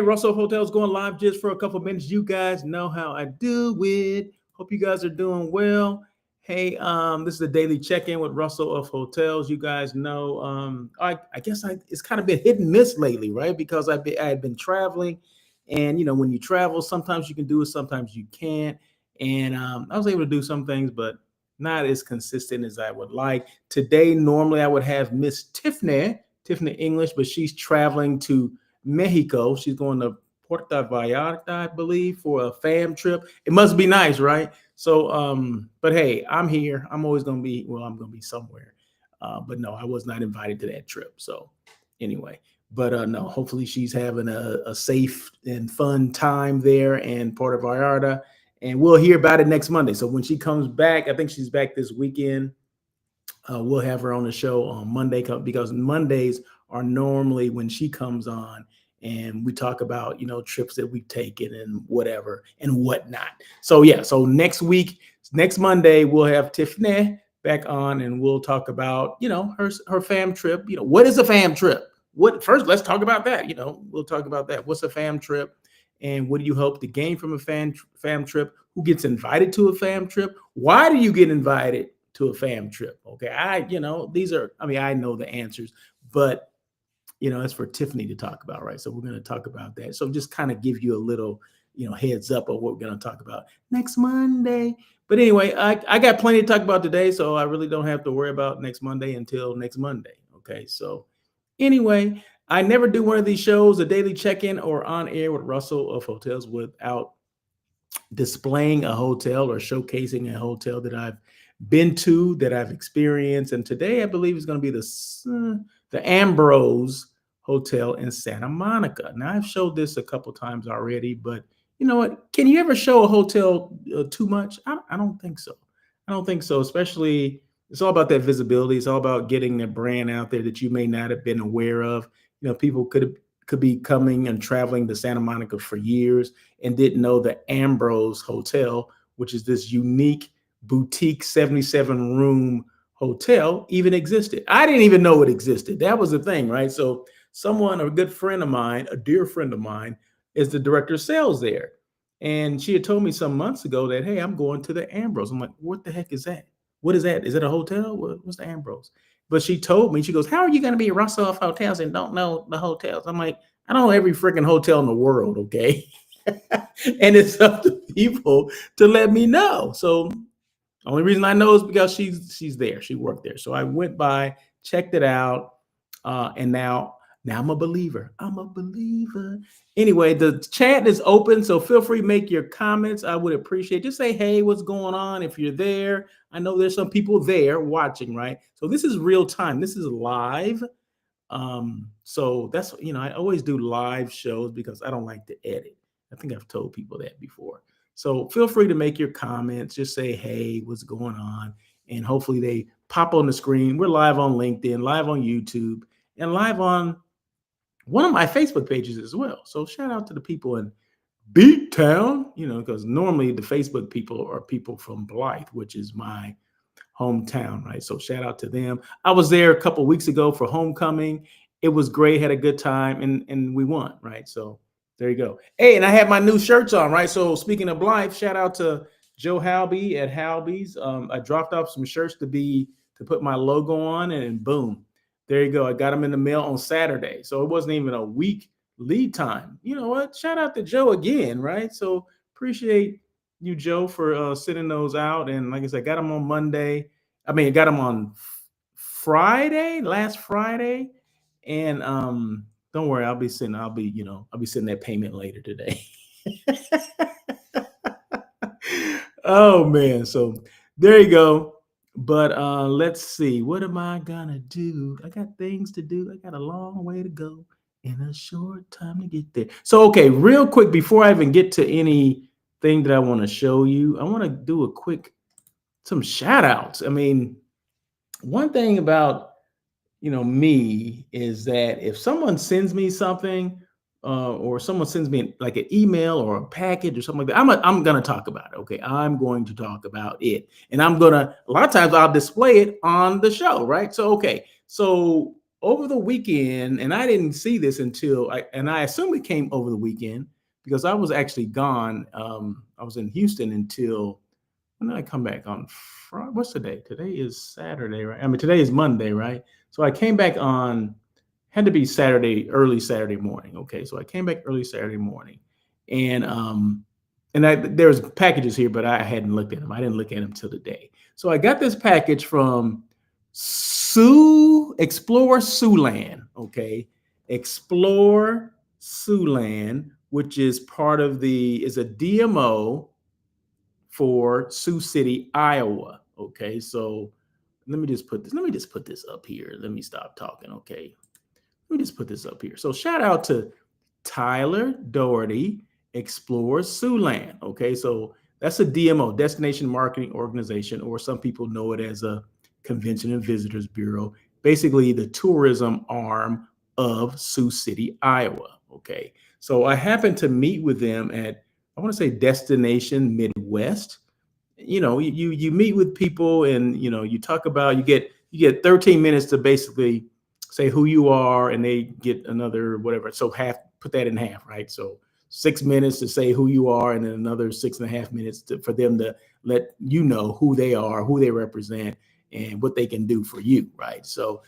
Russell Hotel's going live just for a couple minutes. You guys know how I do it. Hope you guys are doing well. Hey, this is a daily check-in with Russell of Hotels. You guys know, I guess it's kind of been hit and miss lately, right? Because I had been traveling, and when you travel, sometimes you can do it, sometimes you can't. And I was able to do some things, but not as consistent as I would like. Today, normally I would have Miss Tiffany English, but she's traveling to Mexico. She's going to Puerto Vallarta, I believe, for a fam trip. It must be nice, right? So, but hey, I'm here. I'm always going to be, I'm going to be somewhere. But no, I was not invited to that trip. So anyway, but no, hopefully she's having a safe and fun time there in Puerto Vallarta. And we'll hear about it next Monday. So when she comes back, I think she's back this weekend. We'll have her on the show on Monday because Mondays are normally when she comes on and we talk about, trips that we've taken and whatever and whatnot. So yeah, so next Monday, we'll have Tiffany back on and we'll talk about, her fam trip. What is a fam trip? First, let's talk about that. We'll talk about that. What's a fam trip? And what do you hope to gain from a fam trip? Who gets invited to a fam trip? Why do you get invited to a fam trip? Okay. I know the answers, but it's for Tiffany to talk about, right? So we're going to talk about that. So just kind of give you a little, heads up of what we're going to talk about next Monday. But anyway, I got plenty to talk about today, so I really don't have to worry about next Monday until next Monday. Okay. So anyway, I never do one of these shows, a daily check-in or on air with Russell of Hotels, without displaying a hotel or showcasing a hotel that I've been to, that I've experienced. And today I believe is going to be the Ambrose Hotel in Santa Monica. Now I've showed this a couple times already, but you know what? Can you ever show a hotel too much? I don't think so. I don't think so. Especially, it's all about that visibility. It's all about getting the brand out there that you may not have been aware of. People could be coming and traveling to Santa Monica for years and didn't know the Ambrose Hotel, which is this unique boutique 77-room hotel, even existed. I didn't even know it existed. That was the thing, right? So a good friend of mine, a dear friend of mine, is the director of sales there. And she had told me some months ago that, hey, I'm going to the Ambrose. I'm like, what the heck is that? What is that? Is it a hotel? What's the Ambrose? But she told me, she goes, how are you going to be Russell of Hotels and don't know the hotels? I'm like, I know every freaking hotel in the world, okay? And it's up to people to let me know. So only reason I know is because she's there. She worked there. So I went by, checked it out, and now I'm a believer. I'm a believer. Anyway, the chat is open, so feel free to make your comments. I would appreciate. Just say, hey, what's going on if you're there. I know there's some people there watching, right? So this is real time. This is live. So that's, I always do live shows because I don't like to edit. I think I've told people that before. So feel free to make your comments. Just say, hey, what's going on? And hopefully they pop on the screen. We're live on LinkedIn, live on YouTube, and live on one of my Facebook pages as well. So shout out to the people in Beat Town, because normally the Facebook people are people from Blythe, which is my hometown, right? So shout out to them. I was there a couple of weeks ago for homecoming. It was great, had a good time, and we won, right? So there you go. Hey, and I have my new shirts on, right? So speaking of Blythe, shout out to Joe Halby at Halby's. I dropped off some shirts to put my logo on, and boom, there you go. I got them in the mail on Saturday. So it wasn't even a week lead time. You know what? Shout out to Joe again, right? So appreciate you, Joe, for sending those out. And like I said, I got them on Monday. I got them on last Friday. And don't worry, I'll be sending that payment later today. Oh man. So there you go. But let's see. What am I gonna do? I got things to do. I got a long way to go in a short time to get there. So, okay, real quick, before I even get to anything that I want to show you, I want to do some shout outs. One thing about me is that if someone sends me something, or someone sends me like an email or a package or something like that, I'm gonna talk about it. Okay, I'm going to talk about it, and a lot of times I'll display it on the show, right? So okay, so over the weekend, and I didn't see this until I assume it came over the weekend because I was actually gone. I was in Houston until when did I come back on Friday? What's today? Today is Saturday, right? I mean, today is Monday, right? So I came back on, had to be Saturday, early Saturday morning. Okay. So I came back early Saturday morning and, there's packages here, but I hadn't looked at them. I didn't look at them till today. So I got this package from Explore Siouxland. Okay. Explore Siouxland, which is is a DMO for Sioux City, Iowa. Okay, so let me just put this up here. Let me stop talking. Okay, let me just put this up here. So shout out to Tyler Daugherty, Explore Siouxland. Okay, so that's a DMO, Destination Marketing Organization, or some people know it as a Convention and Visitors Bureau. Basically, the tourism arm of Sioux City, Iowa. Okay, so I happened to meet with them at, I want to say, Destination Midwest. You meet with people, and you talk about, you get 13 minutes to basically say who you are, and they get another whatever. So put that in half, right? So 6 minutes to say who you are, and then another 6.5 minutes for them to let you know who they are, who they represent, and what they can do for you, right? So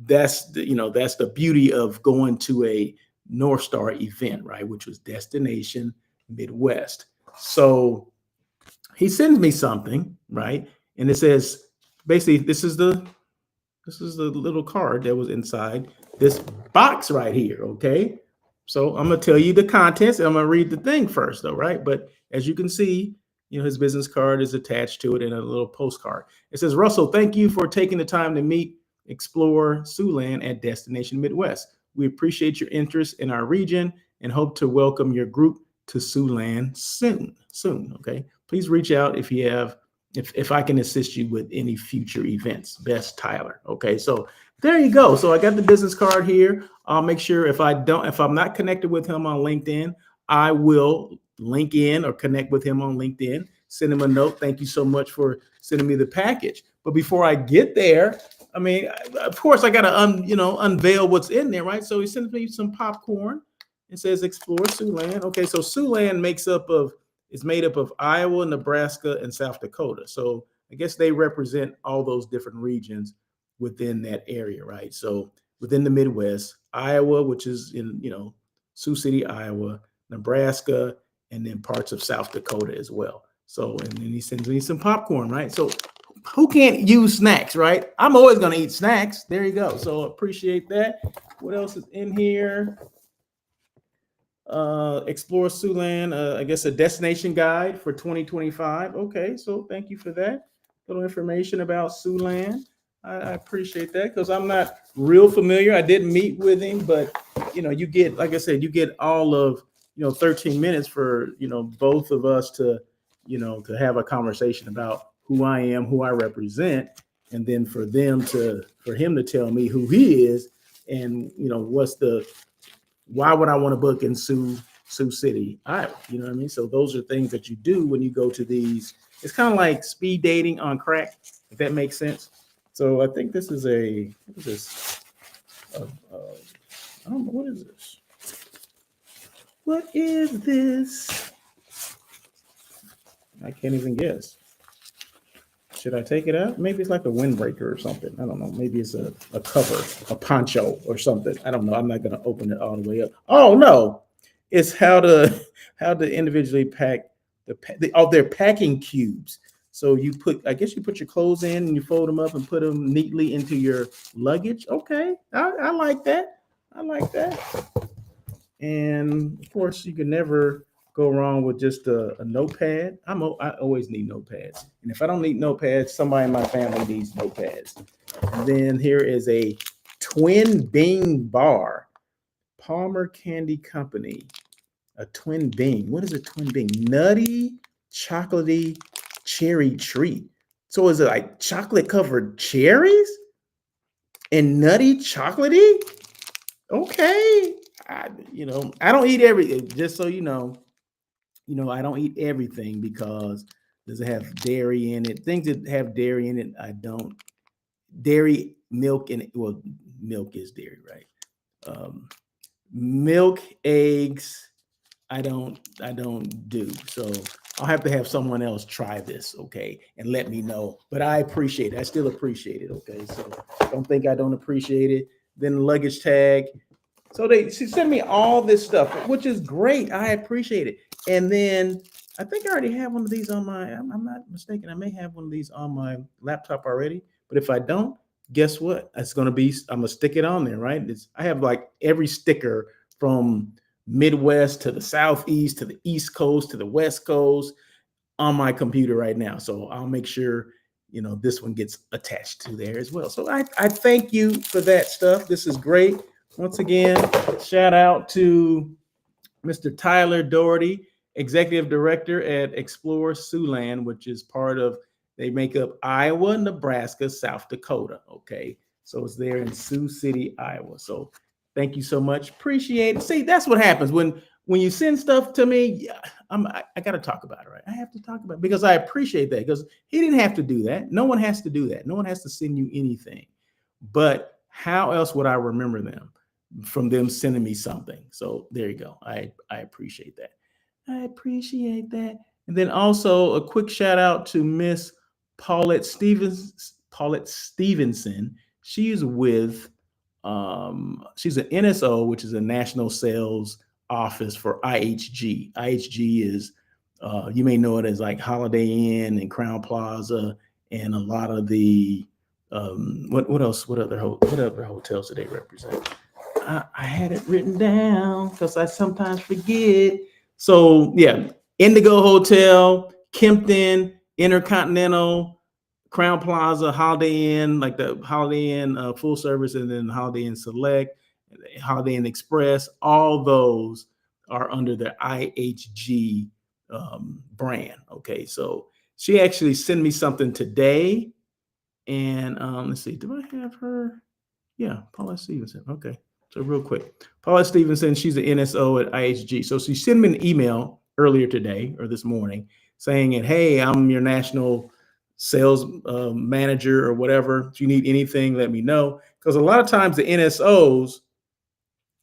that's the beauty of going to a Northstar event, right? Which was Destination Midwest. So he sends me something, right? And it says, basically, this is the little card that was inside this box right here. Okay. So I'm gonna tell you the contents, and I'm gonna read the thing first, though, right? But as you can see, his business card is attached to it in a little postcard. It says, Russell, thank you for taking the time to meet Explore Siouxland at Destination Midwest. We appreciate your interest in our region and hope to welcome your group to Siouxland soon. Soon. Okay. Please reach out if I can assist you with any future events. Best, Tyler. Okay, so there you go. So I got the business card here. I'll make sure if I'm not connected with him on LinkedIn, I will link in or connect with him on LinkedIn, send him a note. Thank you so much for sending me the package. But before I get there, I mean, of course, I got to unveil what's in there, right? So he sends me some popcorn. It says Explore Siouxland. Okay, so Siouxland is made up of Iowa, Nebraska, and South Dakota. So I guess they represent all those different regions within that area, right? So within the Midwest, Iowa, which is in, Sioux City, Iowa, Nebraska, and then parts of South Dakota as well. So, and then he sends me some popcorn, right? So who can't use snacks, right? I'm always going to eat snacks. There you go. So appreciate that. What else is in here? Explore Siouxland, I guess a destination guide for 2025. Okay, so thank you for that. Little information about Siouxland. I appreciate that because I'm not real familiar. I did meet with him, but you get, like I said, you get all of 13 minutes for both of us to to have a conversation about who I am, who I represent, and then for him to tell me who he is, and why would I want to book in Sioux City, Iowa? You know what I mean? So those are things that you do when you go to these. It's kind of like speed dating on crack, if that makes sense. So I think this is what is this? I don't know, what is this? What is this? I can't even guess. Should I take it out? Maybe it's like a windbreaker or something. I don't know. Maybe it's a cover, a poncho or something. I don't know. I'm not going to open it all the way up. Oh no, it's how to individually pack their packing cubes. So I guess you put your clothes in and you fold them up and put them neatly into your luggage. Okay, I like that. I like that. And of course, you can never go wrong with just a notepad. I always need notepads. And if I don't need notepads, somebody in my family needs notepads. And then here is a twin bean bar, Palmer Candy Company. A twin bean. What is a twin bean? Nutty, chocolatey cherry treat. So is it like chocolate covered cherries and nutty chocolatey? Okay. I don't eat everything. Just so you know, I don't eat everything because does it have dairy in it? Things that have dairy in it, I don't. Dairy, milk, and well, milk is dairy, right? Milk, eggs, I don't do. So I'll have to have someone else try this, okay, and let me know. But I appreciate it. I still appreciate it, okay? So don't think I don't appreciate it. Then luggage tag. So she sent me all this stuff, which is great. I appreciate it. And then I think I already have one of these on I'm not mistaken. I may have one of these on my laptop already. But if I don't, guess what? I'm gonna stick it on there, right? I have like every sticker from Midwest to the Southeast to the East Coast to the West Coast on my computer right now. So I'll make sure, this one gets attached to there as well. So I thank you for that stuff. This is great. Once again, shout out to Mr. Tyler Daugherty, Executive Director at Explore Siouxland, which is they make up Iowa, Nebraska, South Dakota. Okay. So it's there in Sioux City, Iowa. So thank you so much. Appreciate it. See, that's what happens when you send stuff to me. I got to talk about it, right? I have to talk about it because I appreciate that, because he didn't have to do that. No one has to do that. No one has to send you anything. But how else would I remember them from them sending me something? So there you go. I appreciate that. I appreciate that. And then also a quick shout out to Miss Paulette Stevenson. She's with she's an NSO, which is a national sales office for IHG. IHG is you may know it as like Holiday Inn and Crown Plaza and a lot of the what else? What other hotels do they represent? I had it written down because I sometimes forget. So yeah, Indigo Hotel, Kempton, Intercontinental, Crown Plaza, Holiday Inn, like the Holiday Inn full service, and then Holiday Inn Select, Holiday Inn Express. All those are under the IHG brand. Okay, so she actually sent me something today, and let's see, do I have her? Yeah, Paula Stevenson. Okay, so real quick, Paula Stevenson, she's an NSO at IHG. So she sent me an email earlier today or this morning saying, hey, I'm your national sales manager or whatever. If you need anything, let me know. Because a lot of times the NSOs,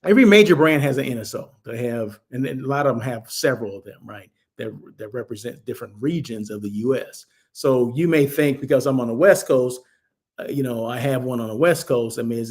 every major brand has an NSO. They have, and a lot of them have several of them, right? That represent different regions of the U.S. So you may think because I'm on the West Coast, I have one on the West Coast. I mean,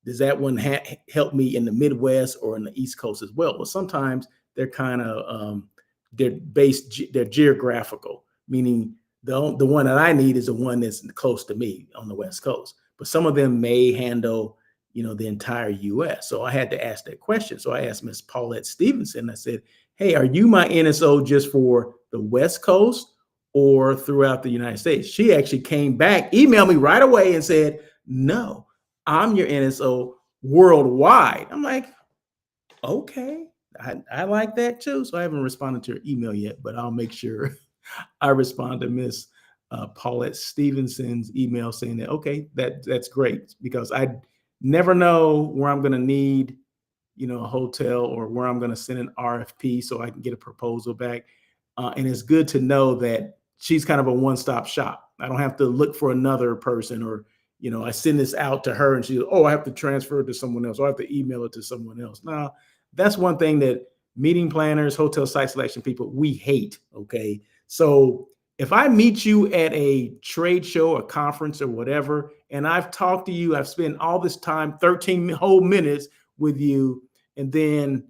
does that one help me in the Midwest or in the East Coast as well? Well, sometimes they're kind of they're geographical, meaning the one that I need is the one that's close to me on the West Coast. But some of them may handle, the entire U.S. So I had to ask that question. So I asked Miss Paulette Stevenson. I said, hey, are you my NSO just for the West Coast or throughout the United States? She actually came back, emailed me right away and said, no, I'm your NSO worldwide. I'm like, okay, I like that too. So I haven't responded to her email yet, but I'll make sure I respond to Miss Paulette Stevenson's email saying that, okay, that's great, because I never know where I'm going to need, a hotel or where I'm going to send an RFP so I can get a proposal back. And it's good to know that she's kind of a one-stop shop. I don't have to look for another person, or, I send this out to her and she's, I have to transfer it to someone else, or I have to email it to someone else. Now, that's one thing that meeting planners, hotel site selection people, we hate. Okay. So if I meet you at a trade show, a conference or whatever, and I've talked to you, I've spent all this time, 13 whole minutes with you, and then,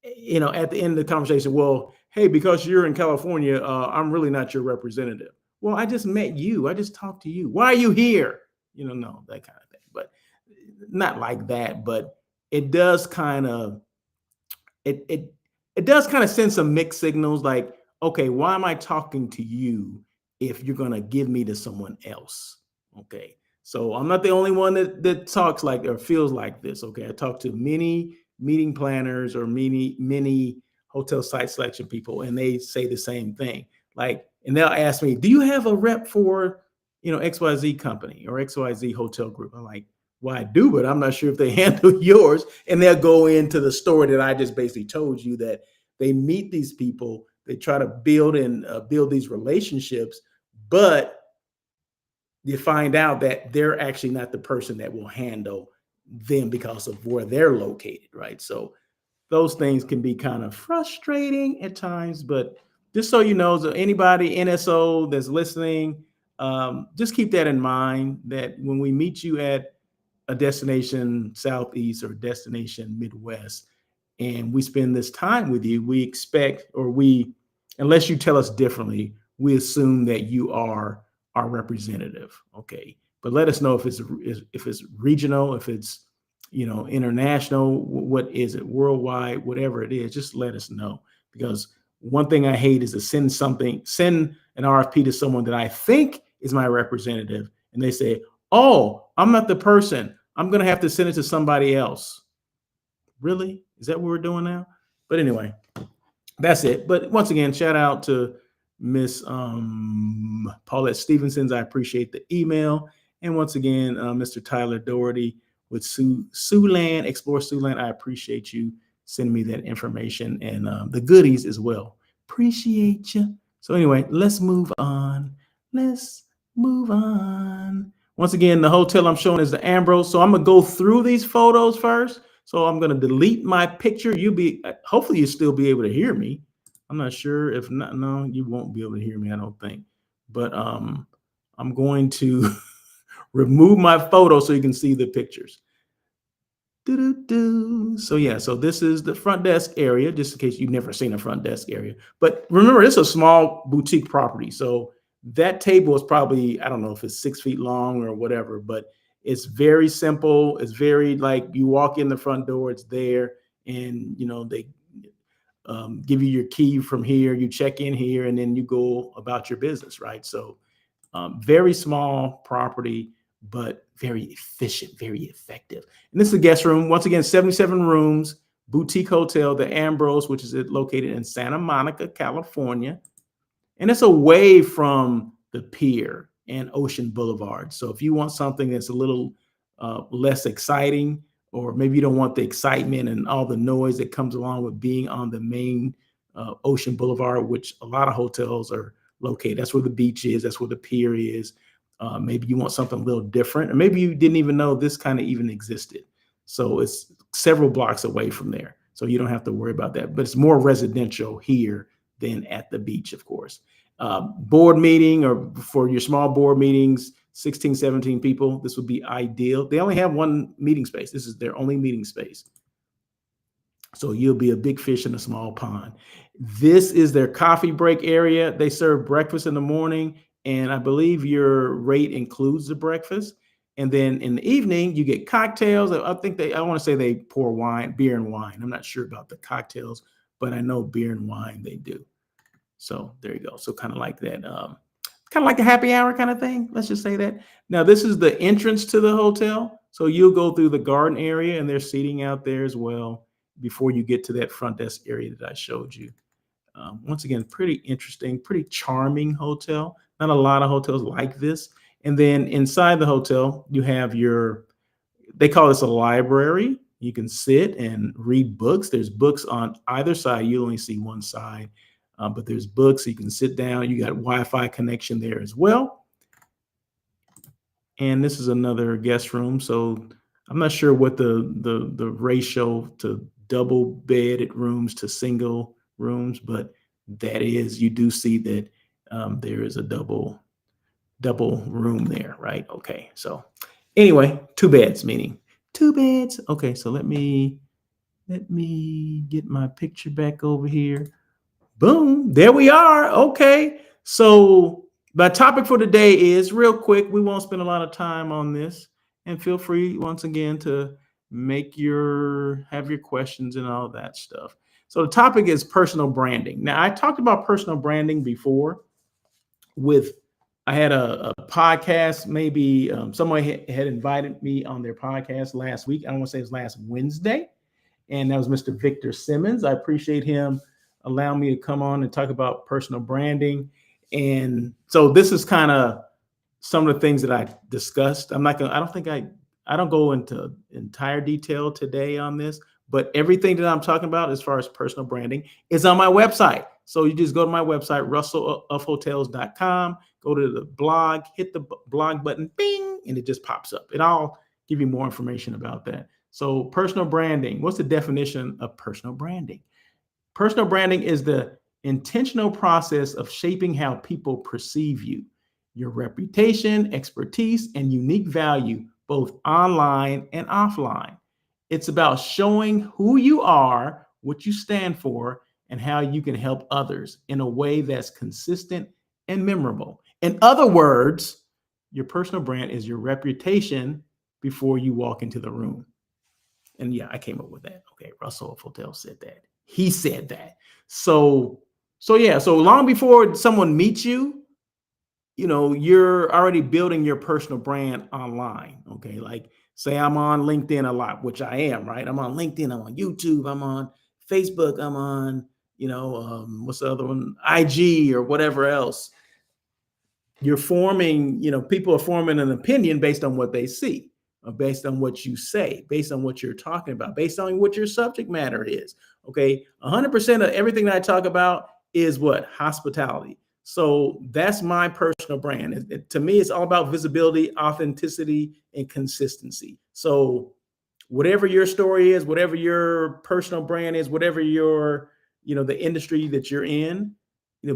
at the end of the conversation, well, hey, because you're in California, I'm really not your representative. Well, I just met you. I just talked to you. Why are you here? No, that kind of thing. But not like that, but it does kind of, it does kind of send some mixed signals, like, okay, why am I talking to you if you're going to give me to someone else? Okay. So I'm not the only one that talks like or feels like this. Okay. I talk to many meeting planners or many hotel site selection people, and they say the same thing. Like, and they'll ask me, do you have a rep for, XYZ company or XYZ hotel group? I'm like, well, I do, but I'm not sure if they handle yours. And they'll go into the story that I just basically told you, that they meet these people, they try to build these relationships, but you find out that they're actually not the person that will handle them because of where they're located, right? So those things can be kind of frustrating at times, but just so you know, so anybody NSO that's listening, just keep that in mind that when we meet you at a destination Southeast or destination Midwest, and we spend this time with you, we expect, or we, unless you tell us differently, we assume that you are our representative. Okay. But let us know if it's regional, if it's international, what is it, worldwide, whatever it is, just let us know. Because one thing I hate is to send an RFP to someone that I think is my representative, and they say, "Oh, I'm not the person. I'm gonna have to send it to somebody else." Really? Is that what we're doing now? But anyway, that's it. But once again, shout out to Miss Paulette Stevenson's. I appreciate the email. And once again, Mr. Tyler Daugherty with Siouxland, Explore Siouxland. I appreciate you sending me that information and the goodies as well. Appreciate you. So anyway, let's move on. Let's move on. Once again, the hotel I'm showing is the Ambrose. So I'm gonna go through these photos first. So I'm going to delete my picture. Hopefully you still be able to hear me. I'm not sure. If not, no, you won't be able to hear me, I don't think. But I'm going to remove my photo so you can see the pictures. So yeah, so this is the front desk area, just in case you've never seen a front desk area. But remember, it's a small boutique property. So that table is probably, I don't know if it's 6 feet long or whatever, but it's very simple. It's very like you walk in the front door, it's there, and they give you your key from here. You check in here, and then you go about your business, right? So very small property, but very efficient, very effective. And this is a guest room. Once again, 77 rooms, boutique hotel, the Ambrose, which is located in Santa Monica, California. And it's away from the pier and Ocean Boulevard. So if you want something that's a little less exciting, or maybe you don't want the excitement and all the noise that comes along with being on the main Ocean Boulevard, which a lot of hotels are located. That's where the beach is. That's where the pier is. Maybe you want something a little different, or maybe you didn't even know this kind of even existed. So it's several blocks away from there. So you don't have to worry about that. But it's more residential here than at the beach, of course. Board meeting, or for your small board meetings, 16, 17 people, this would be ideal. They only have one meeting space. This is their only meeting space. So you'll be a big fish in a small pond. This is their coffee break area. They serve breakfast in the morning, and I believe your rate includes the breakfast. And then in the evening, you get cocktails. I want to say they pour wine, beer and wine. I'm not sure about the cocktails, but I know beer and wine they do. So there you go. So kind of like that, kind of like a happy hour kind of thing. Let's just say that. Now, this is the entrance to the hotel. So you'll go through the garden area, and there's seating out there as well before you get to that front desk area that I showed you. Once again, pretty interesting, pretty charming hotel. Not a lot of hotels like this. And then inside the hotel, you have they call this a library. You can sit and read books. There's books on either side. You only see one side. But there's books. You can sit down. You got Wi-Fi connection there as well. And this is another guest room. So I'm not sure what the ratio to double bedded rooms to single rooms, but that is, you do see that there is a double room there, right? Okay. So anyway, 2 beds, meaning 2 beds. Okay. So let me get my picture back over here. Boom, there we are. Okay. So my topic for today is real quick. We won't spend a lot of time on this, and feel free once again to have your questions and all that stuff. So the topic is personal branding. Now, I talked about personal branding before I had a podcast, maybe someone had invited me on their podcast last week. I don't want to say it was last Wednesday. And that was Mr. Victor Simmons. I appreciate him allowing me to come on and talk about personal branding. And so this is kind of some of the things that I discussed. I don't go into entire detail today on this, but everything that I'm talking about as far as personal branding is on my website. So you just go to my website, russelofhotels.com, go to the blog, hit the blog button, bing, and it just pops up. It all give you more information about that. So personal branding, what's the definition of personal branding? Personal branding is the intentional process of shaping how people perceive you, your reputation, expertise, and unique value, both online and offline. It's about showing who you are, what you stand for, and how you can help others in a way that's consistent and memorable. In other words, your personal brand is your reputation before you walk into the room. And yeah, I came up with that. Okay, Russell Fotel said that. He said that. So long before someone meets you, you're already building your personal brand online. Okay, like say I'm on LinkedIn a lot, which I am, right? I'm on LinkedIn, I'm on YouTube, I'm on Facebook, I'm on, what's the other one? IG or whatever else. You're forming, people are forming an opinion based on what they see, or based on what you say, based on what you're talking about, based on what your subject matter is. Okay. 100% of everything that I talk about is what? Hospitality. So that's my personal brand. To me, it's all about visibility, authenticity, and consistency. So whatever your story is, whatever your personal brand is, whatever your, the industry that you're in,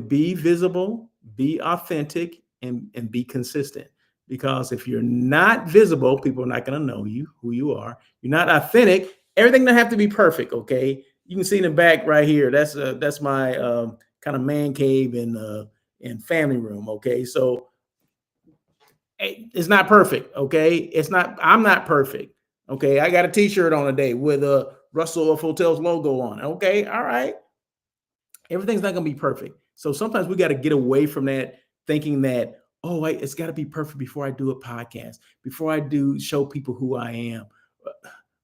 be visible, be authentic, and be consistent. Because if you're not visible, people are not going to know you, who you are. You're not authentic. Everything doesn't have to be perfect. Okay. You can see in the back right here. That's my kind of man cave and family room. Okay. So it's not perfect. Okay. I'm not perfect. Okay. I got a t-shirt on today with a Russell of Hotels logo on. Okay. All right. Everything's not going to be perfect. So sometimes we got to get away from that thinking that, oh, wait, it's got to be perfect before I do a podcast, before I do show people who I am.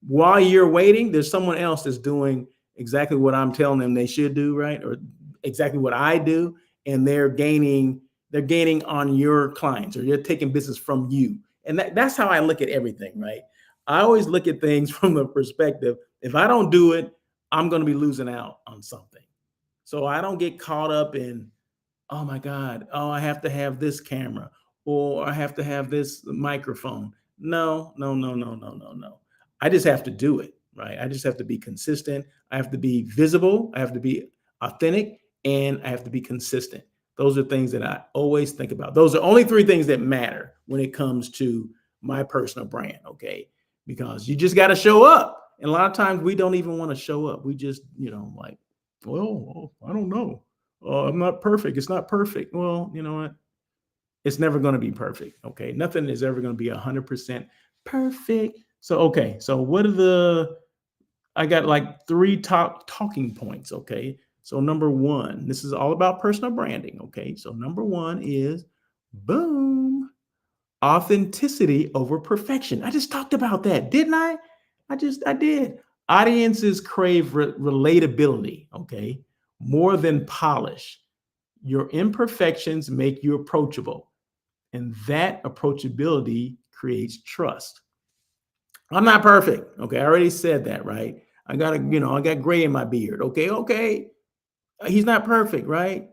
While you're waiting, there's someone else that's doing exactly what I'm telling them they should do, right? Or exactly what I do. And they're gaining on your clients, or you're taking business from you. And that's how I look at everything, right? I always look at things from the perspective, if I don't do it, I'm going to be losing out on something. So I don't get caught up in, oh my God, oh, I have to have this camera, or I have to have this microphone. No, no, no, no, no, no, no. I just have to do it, right? I just have to be consistent. I have to be visible. I have to be authentic, and I have to be consistent. Those are things that I always think about. Those are only three things that matter when it comes to my personal brand, okay? Because you just got to show up. And a lot of times we don't even want to show up. We just, like, well, I don't know. I'm not perfect. It's not perfect. Well, you know what? It's never going to be perfect. Okay. Nothing is ever going to be 100% perfect. So, okay. So I got like three top talking points. Okay. So number one, this is all about personal branding. Okay. So number one is boom, authenticity over perfection. I just talked about that, didn't I? I did. Audiences crave relatability, okay, more than polish. Your imperfections make you approachable, and that approachability creates trust. I'm not perfect, okay? I already said that, right? I got gray in my beard, okay. He's not perfect, right?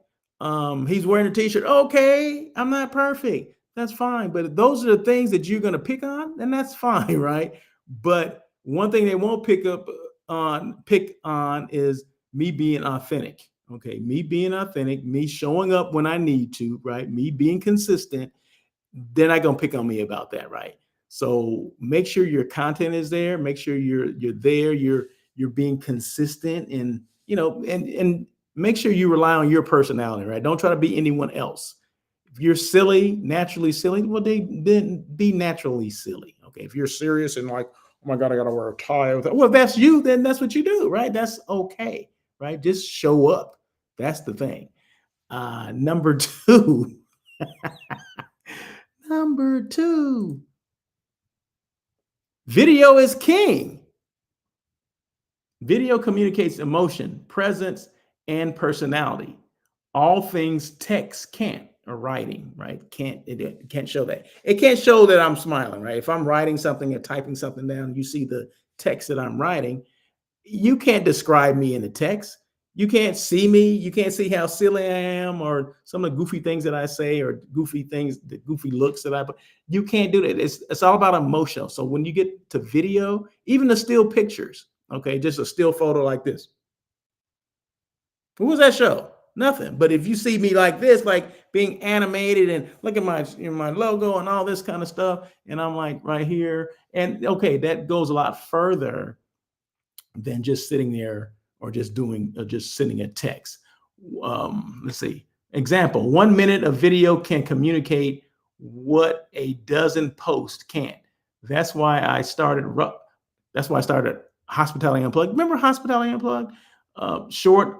He's wearing a t-shirt. Okay, I'm not perfect. That's fine. But if those are the things that you're going to pick on, then that's fine, right? But one thing they won't pick on is me being authentic. Okay, me being authentic, me showing up when I need to, right? Me being consistent. They're not going to pick on me about that, right? So make sure your content is there. Make sure you're there. You're being consistent, and and make sure you rely on your personality, right? Don't try to be anyone else. If you're silly, naturally silly, well, then be naturally silly. Okay. If you're serious and like, oh my God, I gotta wear a tie. Well, that's you, then that's what you do, right? That's okay, right? Just show up. That's the thing. Number two. Number two. Video is king. Video communicates emotion, presence, and personality. All things text can't, or writing, right? It can't show that. It can't show that I'm smiling, right? If I'm writing something and typing something down, you see the text that I'm writing. You can't describe me in the text. You can't see me. You can't see how silly I am or some of the goofy things that I say or goofy things, the goofy looks that I put. You can't do that. It's all about emotional. So when you get to video, even the still pictures, okay, just a still photo like this. Who was that show? Nothing. But if you see me like this, like being animated and look at my logo and all this kind of stuff, and I'm like right here, and okay, that goes a lot further than just sitting there or just doing or just sending a text. Let's see. Example: 1 minute of video can communicate what a dozen posts can't. That's why I started. That's why I started Hospitality Unplugged. Remember Hospitality Unplugged? Short,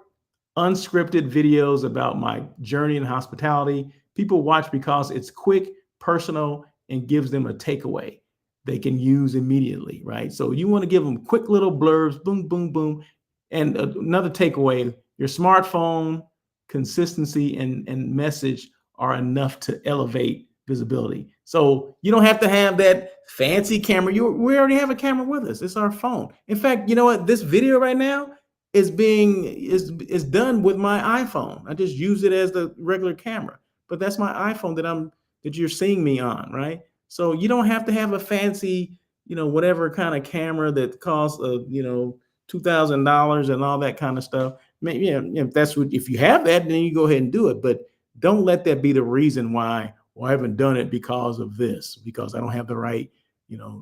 unscripted videos about my journey in hospitality. People watch because it's quick, personal, and gives them a takeaway they can use immediately, right? So you want to give them quick little blurbs, boom, boom, boom. And another takeaway, your smartphone, consistency, and message are enough to elevate visibility. So you don't have to have that fancy camera. We already have a camera with us. It's our phone. In fact, you know what? This video right now is done with my iPhone. I just use it as the regular camera. But that's my iPhone that you're seeing me on, right? So you don't have to have a fancy, whatever kind of camera that costs, $2,000 and all that kind of stuff. Maybe, if if you have that, then you go ahead and do it. But don't let that be the reason why. Well, I haven't done it because of this, because I don't have the right,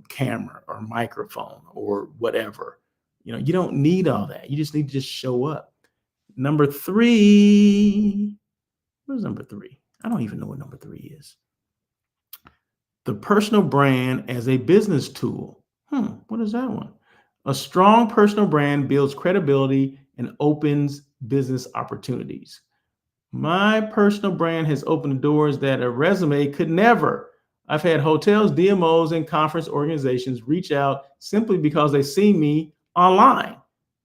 camera or microphone or whatever. You don't need all that. You just need to just show up. Number three. Where's number three? I don't even know what number three is. The personal brand as a business tool. What is that one? A strong personal brand builds credibility and opens business opportunities. My personal brand has opened doors that a resume could never. I've had hotels, DMOs, and conference organizations reach out simply because they see me online.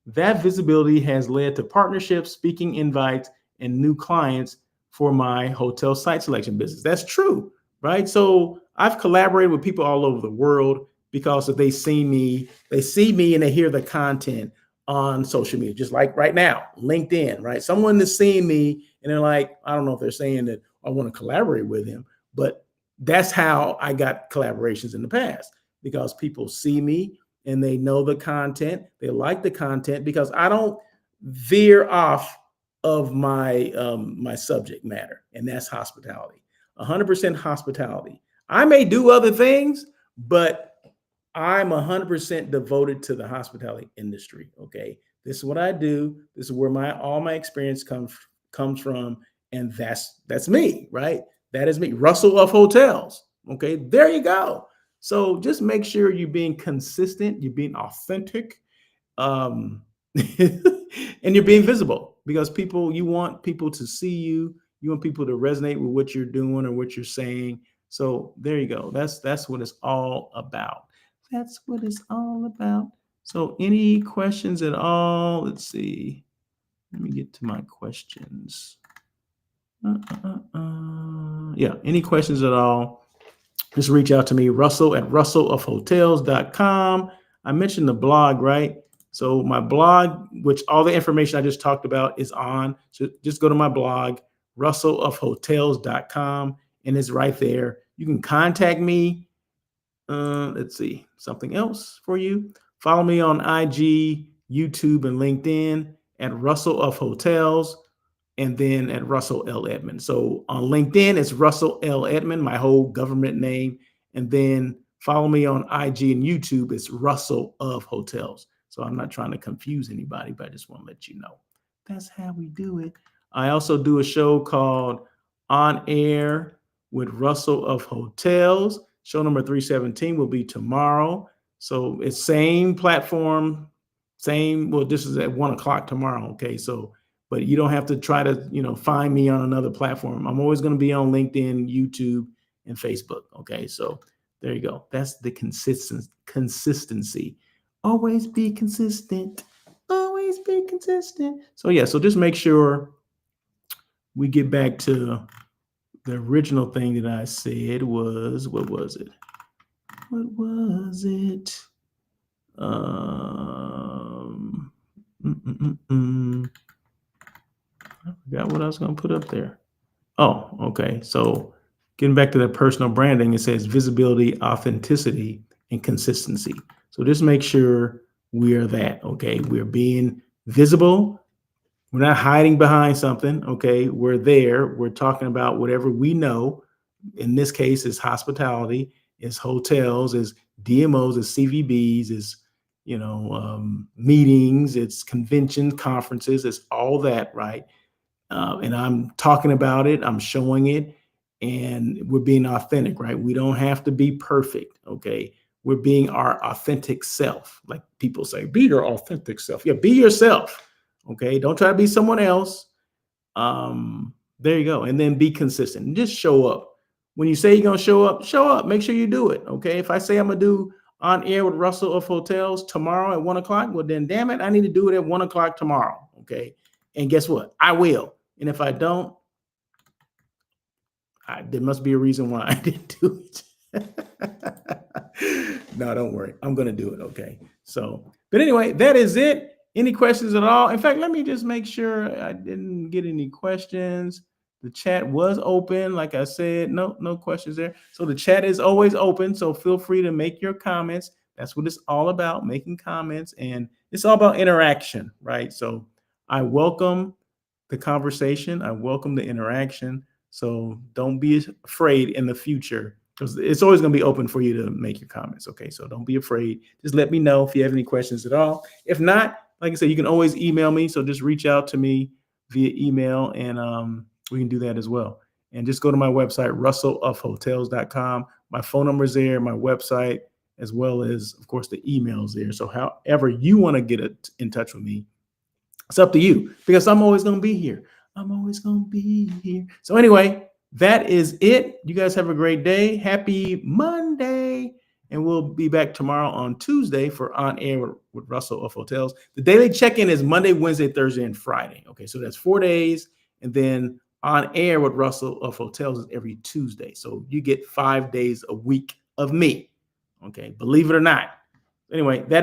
That visibility has led to partnerships, speaking invites, and new clients for my hotel site selection business. That's true, right? So I've collaborated with people all over the world because if they see me and they hear the content on social media, just like right now, LinkedIn, right? Someone is seeing me and they're like, I don't know if they're saying that I want to collaborate with him, but that's how I got collaborations in the past, because people see me and they know the content, they like the content, because I don't veer off of my subject matter, and that's hospitality. 100% hospitality. I may do other things, but I'm 100% devoted to the hospitality industry. Okay, this is what I do. This is where all my experience comes from, and that's me, right? That is me, Russell of Hotels. Okay, there you go. So just make sure you're being consistent, you're being authentic, um, and you're being visible, because you want people to see you. You want people to resonate with what you're doing or what you're saying. So there you go. That's what it's all about. That's what it's all about. So any questions at all? Let's see. Let me get to my questions. Yeah, any questions at all? Just reach out to me, Russell at russellofhotels.com. I mentioned the blog, right? So my blog, which all the information I just talked about is on. So just go to my blog, russellofhotels.com, and it's right there. You can contact me. Let's see, something else for you. Follow me on IG, YouTube, and LinkedIn at Russell of Hotels, and then at Russell L. Edmond. So on LinkedIn, it's Russell L. Edmond, my whole government name. And then follow me on IG and YouTube, it's Russell of Hotels. So I'm not trying to confuse anybody, but I just want to let you know. That's how we do it. I also do a show called On Air with Russell of Hotels. Show number 317 will be tomorrow. So it's same platform, well, this is at 1:00 tomorrow. Okay. So, but you don't have to try to, find me on another platform. I'm always going to be on LinkedIn, YouTube, and Facebook. Okay. So there you go. That's the consistency. Always be consistent. Always be consistent. So yeah, so just make sure we get back to the original thing that I said was, what was it? What was it? Um, mm, mm, mm, mm. I forgot what I was going to put up there. Oh, okay. So getting back to the personal branding, it says visibility, authenticity, and consistency. So just make sure we are that. Okay. We're being visible. We're not hiding behind something. Okay. We're there. We're talking about whatever we know. In this case, is hospitality, is hotels, is DMOs, is CVBs, is meetings, it's conventions, conferences, it's all that, right? And I'm talking about it, I'm showing it, and we're being authentic, right? We don't have to be perfect, okay? We're being our authentic self. Like people say, be your authentic self. Yeah, be yourself, okay? Don't try to be someone else. There you go. And then be consistent and just show up. When you say you're going to show up, show up. Make sure you do it, okay? If I say I'm going to do on air with Russell of Hotels tomorrow at 1 o'clock, well, then damn it, I need to do it at 1 o'clock tomorrow, okay? And guess what? I will. And if I don't, there must be a reason why I didn't do it. No, don't worry. I'm going to do it. Okay. So, but anyway, that is it. Any questions at all? In fact, let me just make sure I didn't get any questions. The chat was open. Like I said, no questions there. So the chat is always open. So feel free to make your comments. That's what it's all about, making comments. And it's all about interaction, right? So I welcome the conversation. I welcome the interaction. So don't be afraid in the future, because it's always going to be open for you to make your comments. Okay. So don't be afraid. Just let me know if you have any questions at all. If not, like I said, you can always email me. So just reach out to me via email, and we can do that as well. And just go to my website, russellofhotels.com. My phone number is there, my website, as well as, of course, the emails there. So however you want to get in touch with me, it's up to you, because I'm always going to be here. I'm always going to be here. So anyway, that is it. You guys have a great day. Happy Monday. And we'll be back tomorrow on Tuesday for On Air with Russell of Hotels. The daily check-in is Monday, Wednesday, Thursday, and Friday. Okay, so that's 4 days. And then On Air with Russell of Hotels is every Tuesday. So you get 5 days a week of me. Okay, believe it or not. Anyway, that